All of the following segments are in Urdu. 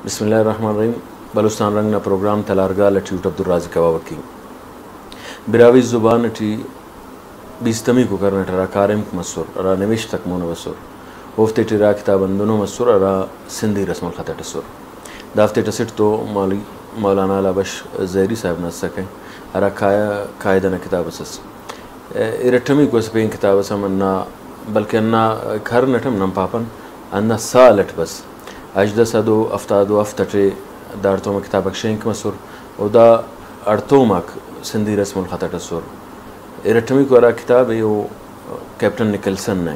بسم الله الرحمن الرحیم. بلوچستان رنگنا پروگرام تلار گال اٹھی عبدل رازق ابابکی براہوئی زبان اٹھی بیستمی کو کرنا ٹرا کارم مسور را نویش تک مون وسور اوفتے ٹرا کتاب اندنو مسور را سندھی رسم الخط ٹسور دافتے ٹسٹ تو مولانا لابش زہری صاحب نہ سکیں ارا قاعدہ نہ کتاب اسس ارٹمی کو سپین کتاب اسم انا بلکہ انا گھر نٹم نم پاپن انا سالٹ بس اجدہ صدو افتادو افتٹے دارتو کتاب اکشینک مسور او دا ارتومک سندھی رسم الخط ٹسور ارٹمی کو ارا کتاب ہے وہ کیپٹن نکلسن نے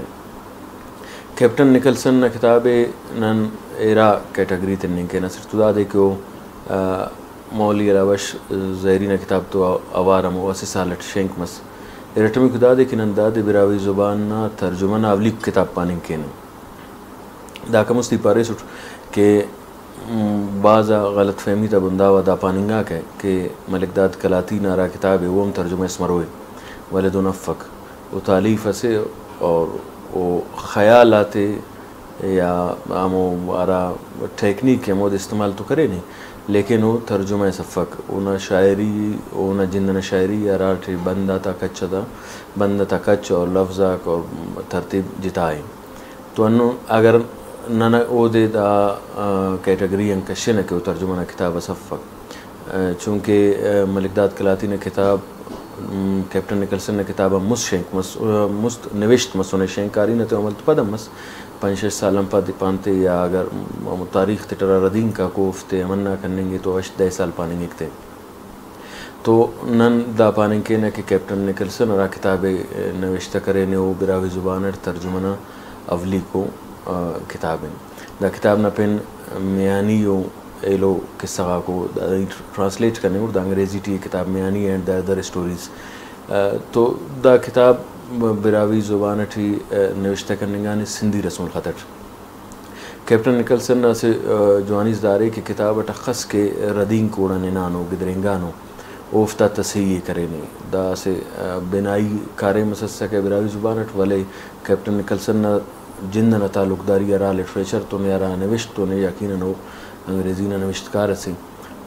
کیپٹن نکلسن نہ کتاب نن ایرا کیٹیگری تنن کے نہ صرف دا دے کہ مولی راوش زہری نہ کتاب تو اوارم و سالٹ شینک مس ارٹمی کو دا دے کہ نن دا دے براہوئی زبان نہ ترجمہ نہ اولی کتاب پانن کے دا کمستی پارے سٹ کہ بعض غلط فہمی تا بنداوا دا پاننگا کہ ملک داد کلاتی نارا کتاب ہے وہ ہم ترجمہ اسمروئے ولد و نفق وہ تالیف سے اور وہ خیالات یا ہمو آرا ٹیکنیک ہے مود استعمال تو کرے نہیں لیکن وہ ترجمہ صفق اونا شاعری اونا جندنا شاعری یا راٹھی بندہ تا کچ اور لفظہ اور ترتیب جتائیں تو انو اگر نہ او دے دا کیٹیگری انکشن کہ وہ ترجمہ نہ کتاب صفق چونکہ ملک داد کلاتی نے کتاب کیپٹن نکلسن نے کتاب مست نوشت مسون شینکاری نہ تو عمل تو پدم مس 5-6 سالم پانتے یا اگر تاریخ تٹرا ردین کا کوفتے امن نہ کرنے گے تو 10 سال پانے گے تو نن دا پانے کے نہ کہ کیپٹن نکلسن اور کتاب نوشتہ کرے نے وہ براہوئی زبان ترجمہ نہ اولی کو کتابیں دا کتاب نہ پن میانی و ایلو قصہ کو ٹرانسلیٹ کرنے اور دا انگریزی ٹی کتاب میانی اینڈ دا ادر اسٹوریز تو دا کتاب براہوئی زبان ٹھی نوشتہ کرنے گانے سندھی رسم الخط کیپٹن نکلسن سے جوانیز دارے کہ کتاب اٹخص کے ردین کوڑا نینانو گدرنگانو اوفتا تصحیح کرے نہیں دا سے بنائی کارے مسسہ کے براہوئی زبان ولے کیپٹن نکلسن جن نہ تعلق داری ارا لٹریچر تو نے ارا نوشت تو نے یقیناً وہ انگریزی نہ نوشت کار سے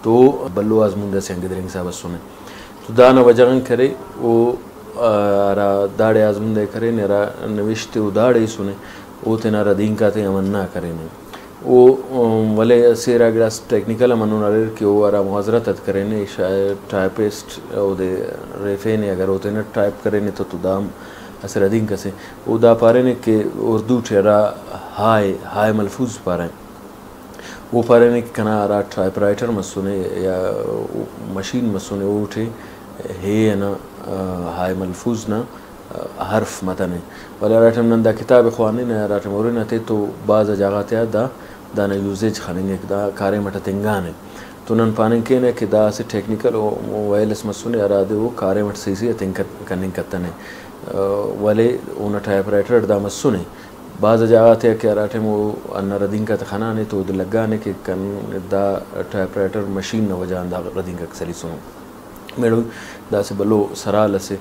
تو بلو آزمودہ سے انگدرنگ صاحب سنے تو دانا وجہن کرے وہ ارا داڑے آزمودہ کرے نرا نوشت وہ داڑے سنے وہ تینا ردین کا تے امن نہ کرے نہیں وہ ولے سیرا گلاس ٹیکنیکل امنون ارے کہ وہ ارا معذرت کرے نہیں شاید ٹائپسٹ او دے ریفے نے اگر وہ تینا ٹائپ کرے نہیں تو دام اثر ادین کسے وہ دا پارے نے کہ اردو ٹھہرا ہائے ملفوظ پارے وہ پارے نے کہ کنا آرا ٹائپ رائٹر مسونے یا مشین مسونے وہ اٹھے ہے نا ہائے ملفوظ نا حرف متنے ولی رائٹر نندا کتاب خوانے نے رائٹر مورے نہ تھے تو بعض جاگاتے دا نا یوزیج کھانیں گے دا کارے مٹا تنگانے تو نن پانے کے نے کہ دا سے ٹیکنیکل وائلس مسونے ارادے وہ کارے مٹ سی تنگ کرنے کتنے ولے اونا ٹائپ رائٹر دا مسونے بعض جاگاتے ہیں کہ اراٹھے وہ انہ ردین کا تخانہ نے تو لگانے کہ دا ٹائپ رائٹر مشین نہ وجہان دا ردین کا کسلی سنو میڈو دا سے بلو سرال سے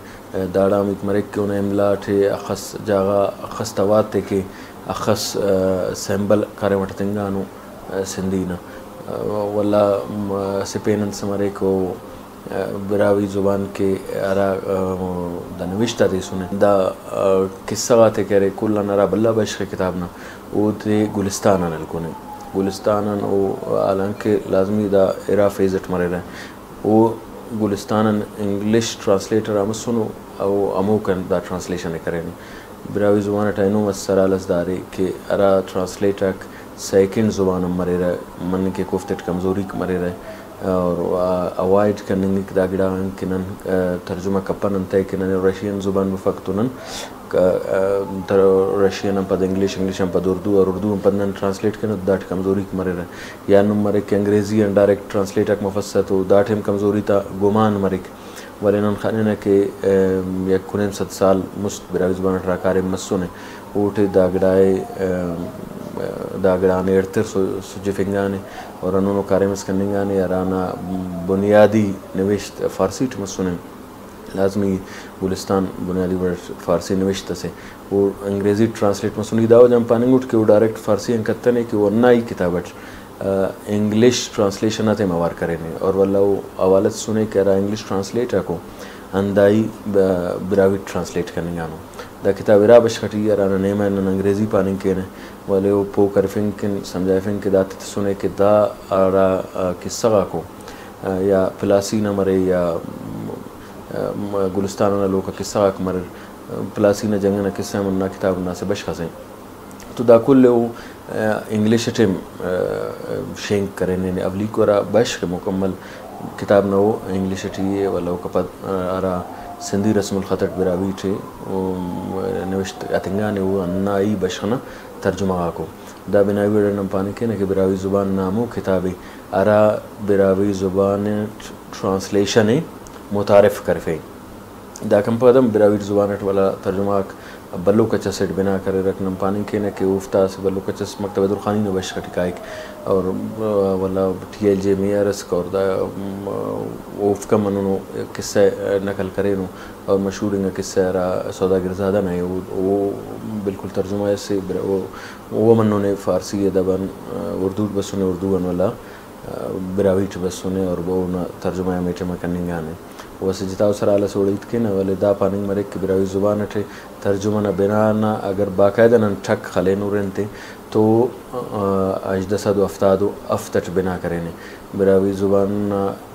داڑا میک مرک کے انہیں املا ٹھے اخص جاگا اخص تواتے کے اخص سیمبل کارے مٹتنگانو سندینا واللہ سپینن سمرے کو براہوئی زبان کے ارا دا نوشتہ دے سنے دا قصہ غاتے کہہ رہے کلا نرا بلہ بشق کتاب نا وہ دے گلستانن الکونے گلستانن وہ حالانکہ لازمی دا ایرا فیزٹ مرے رہے وہ گلستانن انگلش ٹرانسلیٹر آمد سنو او اموکن دا ٹرانسلیشن کرے نہیں براہوئی زبان ٹائنو مسرالس دارے کہ ارا ٹرانسلیٹر سیکنڈ زبان مرے رہے من کے کوفتٹ کمزوری مرے رہے اور اوائڈ کرنے کی دا گڑا کنن ترجمہ کپن انتے کنن رشین زبان بفقتنن رشین پد انگلش پد اردو اور اردو پد نن ٹرانسلیٹ کرنے داٹ کمزوری مرے رہے یا نمبر کہ انگریزی ان ڈائریکٹ ٹرانسلیٹ اک مفسد ہو داٹ ہم کمزوری تا گمان مرک ولی نن خانے نا کہ یک 100 سال مست براہوئی زبان راکار مسونے اوٹے دا گڑائے داگڑانے ارتر سجے فنگانے اور انہوں کارے مسکننگانے ارانا بنیادی نوشت فارسی مسونے لازمی گلستان بنیادی ورڈ فارسی نوشت سے وہ انگریزی ٹرانسلیٹ مسونی داو جم پاننگ اٹھ کے وہ ڈائریکٹ فارسی انکتنے کہ وہ نائی کتابت انگلش ٹرانسلیشن آتے موار کرے نے اور واللہ وہ اوالت سنے کہ را انگلش ٹرانسلیٹ کو اندائی براوی ٹرانسلیٹ کرنے گانو دا کتاب را بشخٹی رانا نیمہ انن انگریزی پاننگ کے نے والے وہ پو کرفنگ کن سمجھائے فنگ کے داتے سنے کہ دا را قصہ کو یا پلاسی نہ مرے یا گلستان نہ لوگ قصہ کو مرے پلاسی نہ جنگ نہ قصہ من نہ کتاب نہ سے بش خسیں تو دا کل وہ انگلش ٹیم شینک کریں نے اولی کو را بش کے مکمل کتاب نہ وہ انگلش ٹی والا کپت آرا سندھی رسم الخط براوی ٹھے نوشت اتنگا نے وہ انائی بشخنا ترجمہ کو دا بنائی ویڈر نم پانے کے کہ براوی زبان نامو کتابی ارا براوی زبان ٹرانسلیشن متعارف کرفے دا کم پدم براوی زبان والا ترجمہ بلو کچا سیٹ بنا کرے رکھنم پانی کے کہ افتا سے بلو کچس مکتبہ درخانی نے بش کٹکائک اور والا ٹی ایل جے میارس کا اور دا اوف کا منو قصہ نقل کرے نو اور مشہور انگا قصہ را سوداگر زادہ نہ وہ بالکل ترجمہ سے وہ منو نے فارسی دبن اردو بسنے اردو ان والا براوی چ بسنے اور وہ ترجمہ میٹے مکننگ گانے ویسے جتاؤ سر آلہ سوڑیت کے نا والے دا پاننگ مرے کہ براوی زبان اٹھے ترجمہ نہ بنا نہ اگر باقاعدہ نہ ٹھک خلے نورن تے تو اجدسد و افتاد و افتٹ بنا کرے نے براوی زبان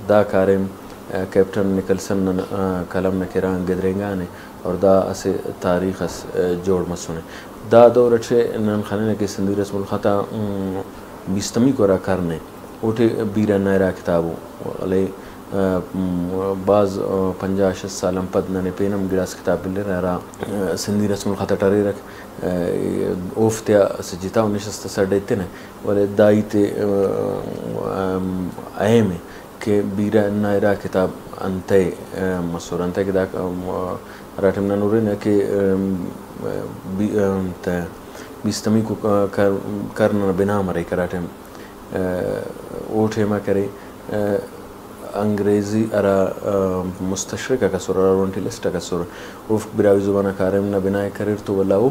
دا کارم کیپٹن نکلسن کلم نہ کران گدرنگا نے اور دا اسے تاریخ اس جوڑ مسونے دا دور اٹھے نن خانے نے کہ سندھی رسم الخطا بیستمی کو را کرنے اوٹھے بیرہ نائرہ کتابو علی بعض 50 سالم پد ننے پینم گراس کتاب بلے رہا سندھی رسم الخط ٹرے رکھ اوفتیا سے جتاو نشست سر دیتے نا والے دائی تے اہم ہے کہ بیرہ نائرہ کتاب انتے مسور انتے کہ دا راتم ننورے نا کہ بیستمی کو کرنا بنا مرے کراتم اوٹھے ما کرے انگریزی ارا مستشرقہ کا سر اورنٹلسٹ کا سر اوف براوی زبانہ کارم نہ بنائے کرر تو ولاو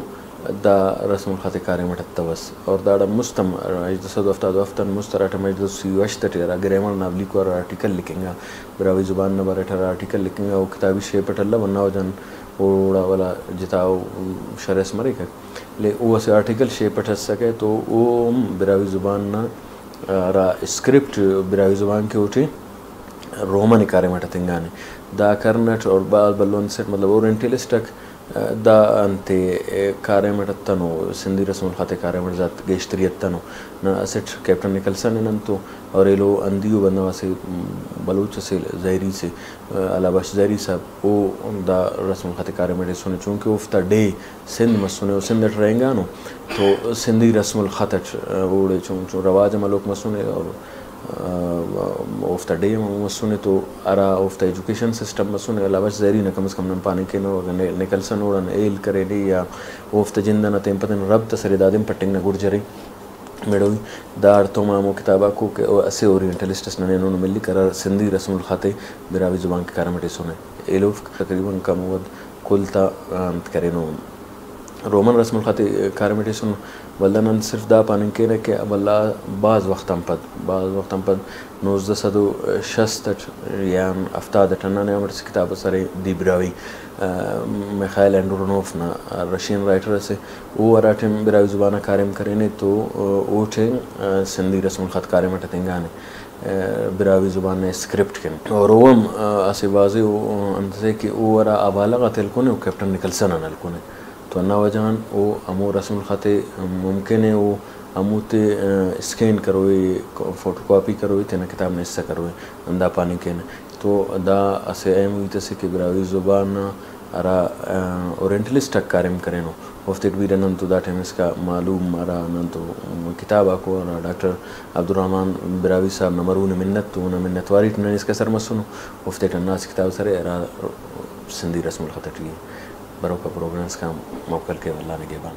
دا رسم الخط کارم اٹھتا بس اور دا مستم اجدسد افتاد افتن مستراٹ مجد سیوشت ٹیرا گریمر نابلی کو آرٹیکل لکھیں گا براوی زبان نہ بارٹر آرٹیکل لکھیں گا وہ کتابی شیپٹ اللہ وناو جن اوڑا والا جتاو شرس مرے کر لے وہ اسے آرٹیکل شیپٹ ہس سکے تو وہ براوی زبان نہ را اسکرپٹ براوی زبان کے اٹھے رومن کارمٹ تنگانے دا کرنٹ اور بعض بلون سیٹ مطلب اورینٹلسٹک دا انتے کارمٹ تنو سندھی رسم الخط کارمٹ ذات گیشتریت تنو نا سیٹ کیپٹن نکلسن انتو اور ایلو اندیو بندوا سے بلوچ سے زہری سے علاباش زہری صاحب او دا رسم الخط کارمٹ سنے چونکہ افتا ڈے سندھ مسنے سندھ رہیں گا نو تو سندھی رسم الخط اوڑے چون رواج ملوک مسنے اور افتا ڈے مسنے تو ارا افتا ایجوکیشن سسٹم مسنے علاباش زہری نہ کم از کم نم پانے کے نو نکلسن اوڑن ایل کرے لی یا افتا جندن تیم پتن رب تسری دادم پٹنگ نہ گر جرے میڈوی دار تو مامو کتابہ کو کہ اسے اورینٹلسٹس نے انہوں نے ملی کرار سندھی رسم الخط براوی زبان کے کارمٹے سنے ایلوف تقریباً کا مواد کلتا کرے نو رومن رسم الخط کارمٹے سن ولدن صرف دا پاننگ کے رہے کہ واللہ بعض وقتاً پد 1960 یا افتاد ٹنانے عمر سے کتاب سرے دی براوی میخائل اینڈرونوف نا رشین رائٹر سے وہ اراٹھم براوی زبانہ کارم کرینے تو اوٹھے سندھی رسم الخط کارمٹ تنگانے براوی زبان نے اسکرپٹ کن اور اوم اسے واضح انتظر کہ او ارا آبالغا تلکونے و کیپٹن نکلسن انلکونے تو انا وجہاں او امو رسم الخط ممکن ہے وہ امو تے اسکین کروئے فوٹو کاپی کروئے تینا کتاب نے حصہ کروئے اندہ پانی کے تو دا اسے اہم ہوئی تسے کہ براوی زبان ارا اورینٹلسٹ تک کارم کریں نو وفتک بھی رنن تو دا ٹیم اس کا معلوم ارا نن تو کتابہ کو ارا ڈاکٹر عبدالرحمن براوی صاحب نمرون منت تو انہا منتواری ٹنن اس کا سر مسنو وفتک الناس کتاب سرے ارا سندھی رسم الخط ٹی برو کا پروگرامز کا موکل کے اللہ نے گیبان